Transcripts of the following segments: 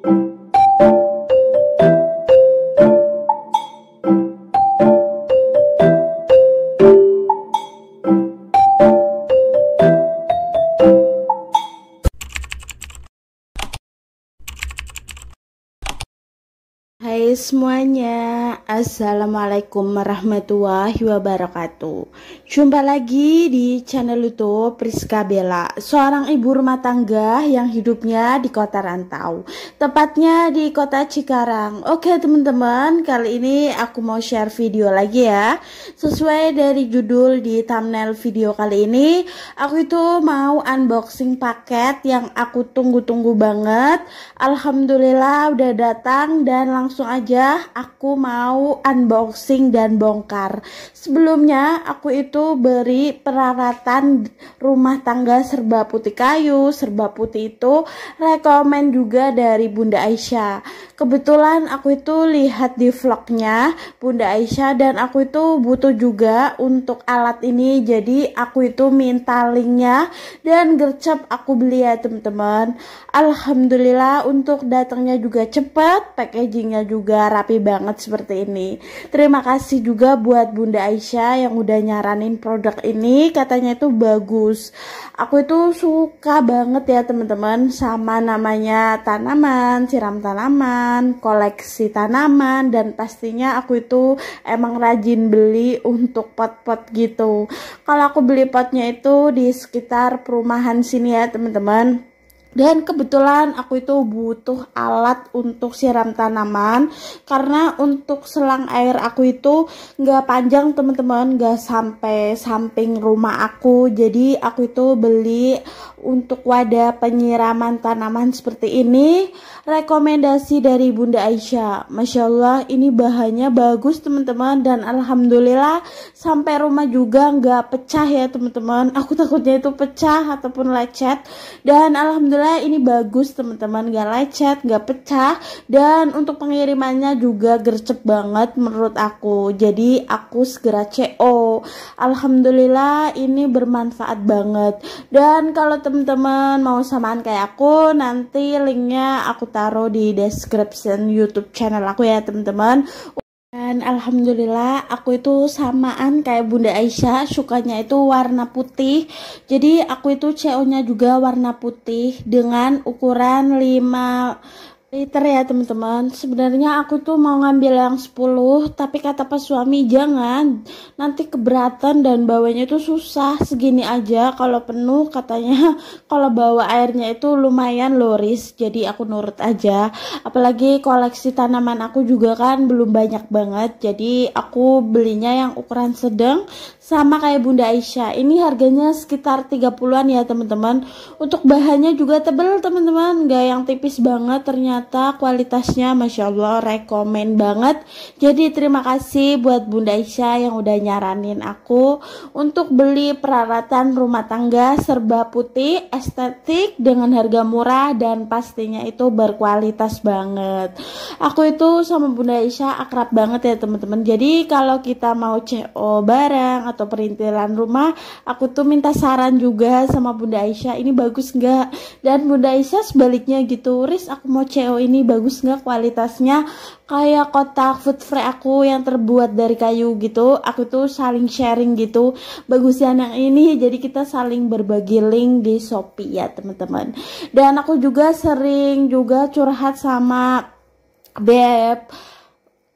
Hai semuanya, Assalamualaikum warahmatullahi wabarakatuh. Jumpa lagi di channel YouTube Priska Bella, seorang ibu rumah tangga yang hidupnya di kota rantau, tepatnya di kota Cikarang. Oke teman-teman, kali ini aku mau share video lagi ya. Sesuai dari judul di thumbnail video kali ini, aku itu mau unboxing paket yang aku tunggu-tunggu banget. Alhamdulillah udah datang dan langsung aja aku mau unboxing dan bongkar. Sebelumnya aku itu beri peralatan rumah tangga serba putih kayu. Serba putih itu rekomen juga dari Bunda Aisyah. Kebetulan aku itu lihat di vlognya Bunda Aisyah dan aku itu butuh juga untuk alat ini, jadi aku itu minta linknya dan gercep aku beli ya teman-teman. Alhamdulillah untuk datangnya juga cepat, packagingnya juga rapi banget seperti ini. Terima kasih juga buat Bunda Aisyah yang udah nyaranin produk ini, katanya itu bagus. Aku itu suka banget ya teman-teman sama namanya tanaman, siram tanaman, koleksi tanaman, dan pastinya aku itu emang rajin beli untuk pot-pot gitu. Kalau aku beli potnya itu di sekitar perumahan sini ya teman-teman. Dan kebetulan aku itu butuh alat untuk siram tanaman, karena untuk selang air aku itu nggak panjang teman-teman, nggak sampai samping rumah aku. Jadi aku itu beli untuk wadah penyiraman tanaman seperti ini, rekomendasi dari Bunda Aisyah. Masya Allah ini bahannya bagus teman-teman, dan alhamdulillah sampai rumah juga nggak pecah ya teman-teman. Aku takutnya itu pecah ataupun lecet, dan alhamdulillah ini bagus teman-teman, gak lecet, gak pecah, dan untuk pengirimannya juga gercep banget menurut aku. Jadi aku segera CO. Alhamdulillah ini bermanfaat banget. Dan kalau teman-teman mau samaan kayak aku, nanti linknya aku taruh di description YouTube channel aku ya teman-teman. Dan alhamdulillah aku itu samaan kayak Bunda Aisyah, sukanya itu warna putih. Jadi aku itu CO-nya juga warna putih dengan ukuran 5 liter ya teman-teman. Sebenarnya aku tuh mau ngambil yang 10, tapi kata pas suami jangan, nanti keberatan dan bawanya itu susah, segini aja. Kalau penuh katanya kalau bawa airnya itu lumayan loris, jadi aku nurut aja. Apalagi koleksi tanaman aku juga kan belum banyak banget, jadi aku belinya yang ukuran sedang sama kayak Bunda Aisyah. Ini harganya sekitar 30-an ya teman-teman. Untuk bahannya juga tebel teman-teman, gak yang tipis banget, ternyata kualitasnya Masya Allah rekomen banget. Jadi terima kasih buat Bunda Aisyah yang udah nyaranin aku untuk beli peralatan rumah tangga serba putih, estetik, dengan harga murah, dan pastinya itu berkualitas banget. Aku itu sama Bunda Aisyah akrab banget ya teman-teman. Jadi kalau kita mau CO barang atau perintilan rumah, aku tuh minta saran juga sama Bunda Aisyah, ini bagus nggak? Dan Bunda Aisyah sebaliknya gitu, Riz aku mau CO ini bagus nggak kualitasnya, kayak kotak food free aku yang terbuat dari kayu gitu. Aku tuh saling sharing gitu, bagusnya yang ini, jadi kita saling berbagi link di Shopee ya teman-teman. Dan aku juga sering juga curhat sama Beb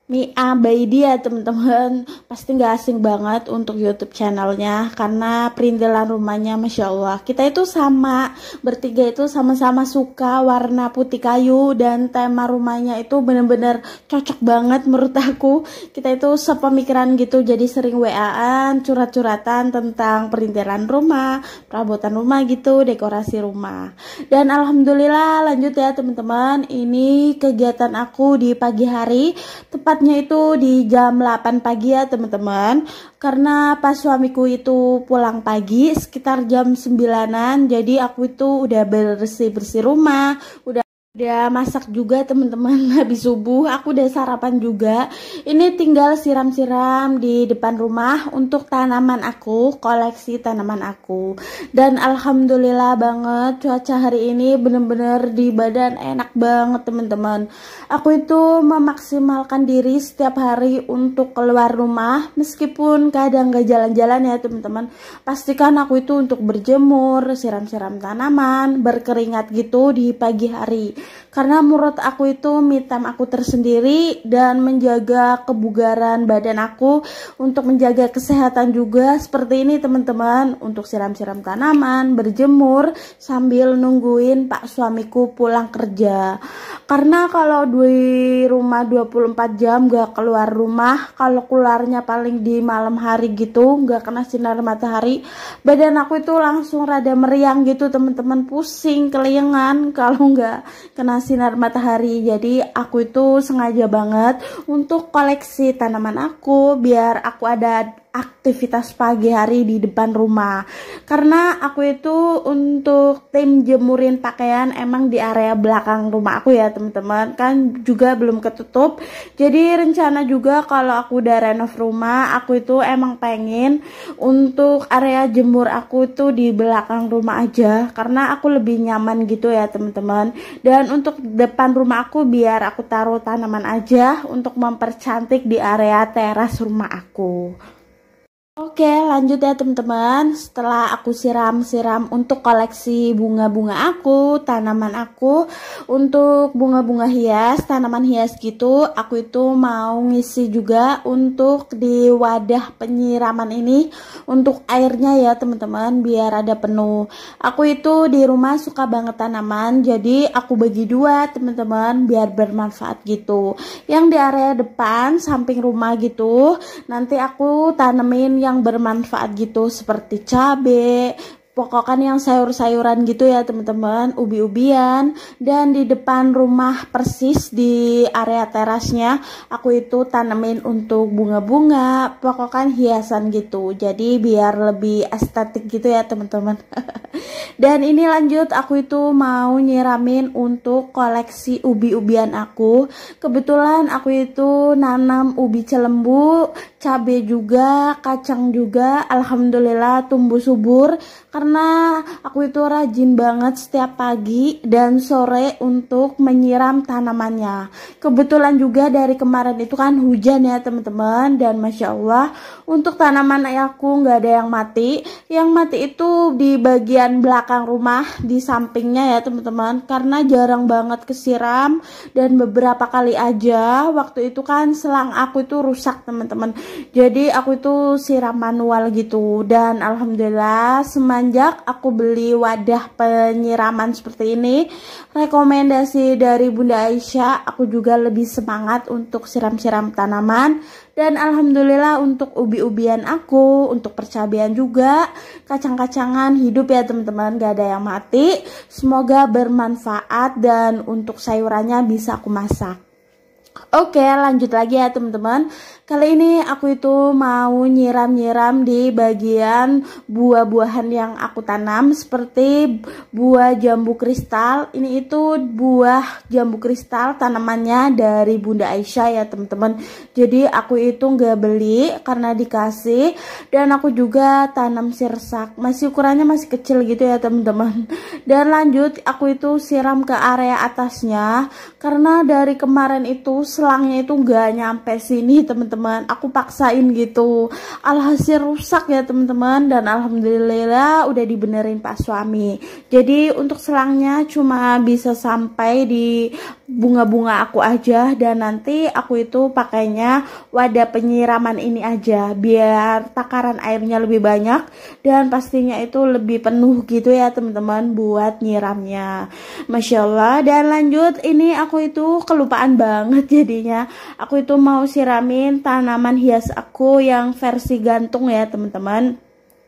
Mia by dia teman-teman, pasti nggak asing banget untuk YouTube channelnya karena perintilan rumahnya Masya Allah. Kita itu sama, bertiga itu sama-sama suka warna putih kayu, dan tema rumahnya itu bener-bener cocok banget menurut aku. Kita itu sepemikiran gitu, jadi sering WA-an, curhat-curhatan tentang perintilan rumah, perabotan rumah gitu, dekorasi rumah. Dan alhamdulillah lanjut ya teman-teman, ini kegiatan aku di pagi hari, tepatnya itu di jam 8 pagi ya teman-teman, karena pas suamiku itu pulang pagi sekitar jam 9-an, jadi aku itu udah bersih-bersih rumah, udah Udah masak juga teman-teman. Habis subuh aku udah sarapan juga. Ini tinggal siram-siram di depan rumah untuk tanaman aku, koleksi tanaman aku. Dan alhamdulillah banget cuaca hari ini bener-bener di badan enak banget teman-teman. Aku itu memaksimalkan diri setiap hari untuk keluar rumah, meskipun kadang gak jalan-jalan ya teman-teman. Pastikan aku itu untuk berjemur, siram-siram tanaman, berkeringat gitu di pagi hari. Karena menurut aku itu me time aku tersendiri dan menjaga kebugaran badan aku, untuk menjaga kesehatan juga seperti ini teman-teman, untuk siram-siram tanaman, berjemur sambil nungguin pak suamiku pulang kerja. Karena kalau di rumah 24 jam gak keluar rumah, kalau keluarnya paling di malam hari gitu, gak kena sinar matahari, badan aku itu langsung rada meriang gitu teman-teman, pusing, keliengan kalau gak kena sinar matahari. Jadi aku itu sengaja banget untuk koleksi tanaman aku biar aku ada aktivitas pagi hari di depan rumah. Karena aku itu untuk tim jemurin pakaian emang di area belakang rumah aku ya teman-teman, kan juga belum ketutup. Jadi rencana juga kalau aku udah renov rumah, aku itu emang pengen untuk area jemur aku itu di belakang rumah aja, karena aku lebih nyaman gitu ya teman-teman. Dan untuk depan rumah aku biar aku taruh tanaman aja untuk mempercantik di area teras rumah aku. Oke, lanjut ya teman-teman. Setelah aku siram-siram untuk koleksi bunga-bunga aku, tanaman aku, untuk bunga-bunga hias, tanaman hias gitu, aku itu mau ngisi juga untuk di wadah penyiraman ini untuk airnya ya teman-teman, biar ada penuh. Aku itu di rumah suka banget tanaman, jadi aku bagi dua teman-teman biar bermanfaat gitu. Yang di area depan samping rumah gitu, nanti aku tanemin yang bermanfaat gitu seperti cabe, pokoknya yang sayur-sayuran gitu ya teman-teman, ubi-ubian. Dan di depan rumah persis di area terasnya aku itu tanemin untuk bunga-bunga, pokoknya hiasan gitu, jadi biar lebih estetik gitu ya teman-teman. Dan ini lanjut aku itu mau nyiramin untuk koleksi ubi-ubian aku. Kebetulan aku itu nanam ubi celembu, cabai juga, kacang juga, alhamdulillah tumbuh subur. Karena aku itu rajin banget setiap pagi dan sore untuk menyiram tanamannya. Kebetulan juga dari kemarin itu kan hujan ya teman-teman, dan masya Allah untuk tanaman aku nggak ada yang mati. Yang mati itu di bagian belakang rumah di sampingnya ya teman-teman, karena jarang banget kesiram, dan beberapa kali aja waktu itu kan selang aku itu rusak teman-teman, jadi aku itu siram manual gitu. Dan alhamdulillah semenjak aku beli wadah penyiraman seperti ini, rekomendasi dari Bunda Aisyah, aku juga lebih semangat untuk siram-siram tanaman. Dan alhamdulillah untuk ubi-ubian aku, untuk percabean juga, kacang-kacangan hidup ya teman-teman, gak ada yang mati. Semoga bermanfaat dan untuk sayurannya bisa aku masak. Oke, lanjut lagi ya teman-teman. Kali ini aku itu mau nyiram-nyiram di bagian buah-buahan yang aku tanam, seperti buah jambu kristal. Ini itu buah jambu kristal tanamannya dari Bunda Aisyah ya teman-teman. Jadi aku itu nggak beli karena dikasih, dan aku juga tanam sirsak. Masih ukurannya masih kecil gitu ya teman-teman. Dan lanjut aku itu siram ke area atasnya, karena dari kemarin itu selangnya itu nggak nyampe sini teman-teman. Aku paksain gitu, alhasil rusak ya teman-teman. Dan alhamdulillah udah dibenerin pak suami, jadi untuk selangnya cuma bisa sampai di bunga-bunga aku aja. Dan nanti aku itu pakainya wadah penyiraman ini aja biar takaran airnya lebih banyak, dan pastinya itu lebih penuh gitu ya teman-teman buat nyiramnya, masya Allah. Dan lanjut ini aku itu kelupaan banget, jadinya aku itu mau siramin tanaman hias aku yang versi gantung ya teman-teman.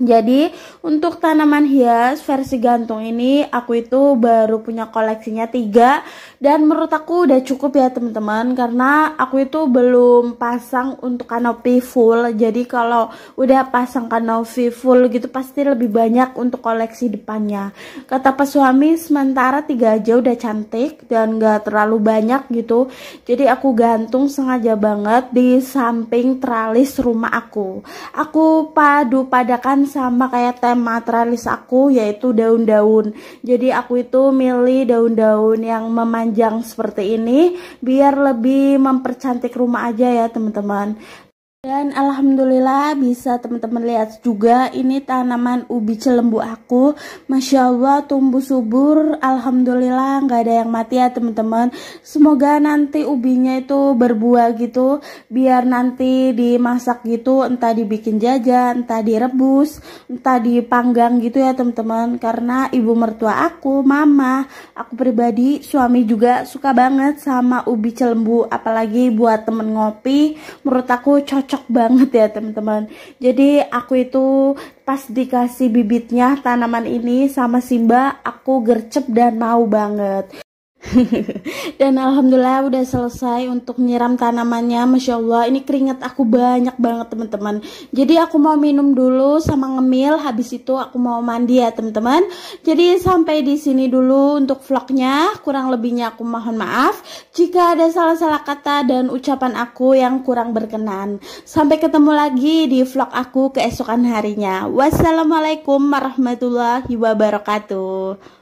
Jadi untuk tanaman hias versi gantung ini aku itu baru punya koleksinya 3, dan menurut aku udah cukup ya teman-teman, karena aku itu belum pasang untuk kanopi full. Jadi kalau udah pasang kanopi full gitu pasti lebih banyak untuk koleksi depannya. Kata pas suami sementara 3 aja udah cantik dan gak terlalu banyak gitu. Jadi aku gantung sengaja banget di samping tralis rumah aku. Aku padu-padakan sama kayak tema tralis aku, yaitu daun-daun. Jadi aku itu milih daun-daun yang memanjang seperti ini biar lebih mempercantik rumah aja ya teman-teman. Dan alhamdulillah bisa teman-teman lihat juga, ini tanaman ubi cilembu aku, masya Allah tumbuh subur, alhamdulillah nggak ada yang mati ya teman-teman. Semoga nanti ubinya itu berbuah gitu, biar nanti dimasak gitu, entah dibikin jajan, entah direbus, entah dipanggang gitu ya teman-teman. Karena ibu mertua aku, mama, aku pribadi, suami juga suka banget sama ubi cilembu, apalagi buat temen ngopi, menurut aku cocok banget ya teman-teman. Jadi aku itu pas dikasih bibitnya tanaman ini sama Simba, aku gercep dan mau banget. Dan alhamdulillah udah selesai untuk nyiram tanamannya. Masya Allah ini keringat aku banyak banget teman-teman. Jadi aku mau minum dulu sama ngemil, habis itu aku mau mandi ya teman-teman. Jadi sampai di sini dulu untuk vlognya, kurang lebihnya aku mohon maaf jika ada salah-salah kata dan ucapan aku yang kurang berkenan. Sampai ketemu lagi di vlog aku keesokan harinya. Wassalamualaikum warahmatullahi wabarakatuh.